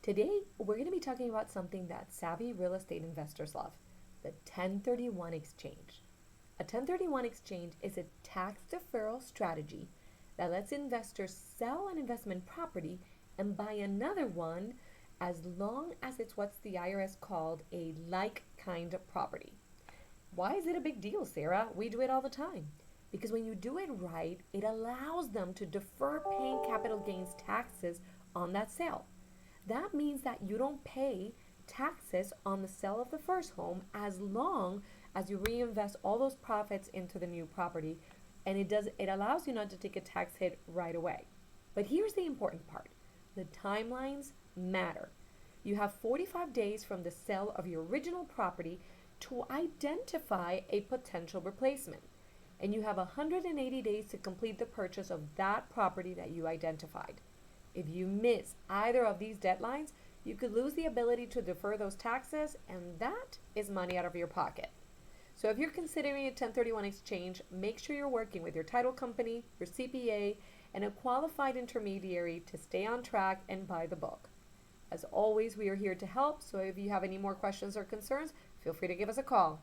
Today, we're going to be talking about something that savvy real estate investors love, the 1031 exchange. A 1031 exchange is a tax deferral strategy that lets investors sell an investment property and buy another one as long as it's what's the IRS called a like kind of property. Why is it a big deal, Sarah? We do it all the time. Because when you do it right, it allows them to defer paying capital gains taxes on that sale. That means that you don't pay taxes on the sale of the first home as long as you reinvest all those profits into the new property, and it allows you not to take a tax hit right away. But here's the important part. The timelines matter. You have 45 days from the sale of your original property to identify a potential replacement, and you have 180 days to complete the purchase of that property that you identified. If you miss either of these deadlines, you could lose the ability to defer those taxes, and that is money out of your pocket. So if you're considering a 1031 exchange, make sure you're working with your title company, your CPA, and a qualified intermediary to stay on track and by the book. As always, we are here to help, so if you have any more questions or concerns, feel free to give us a call.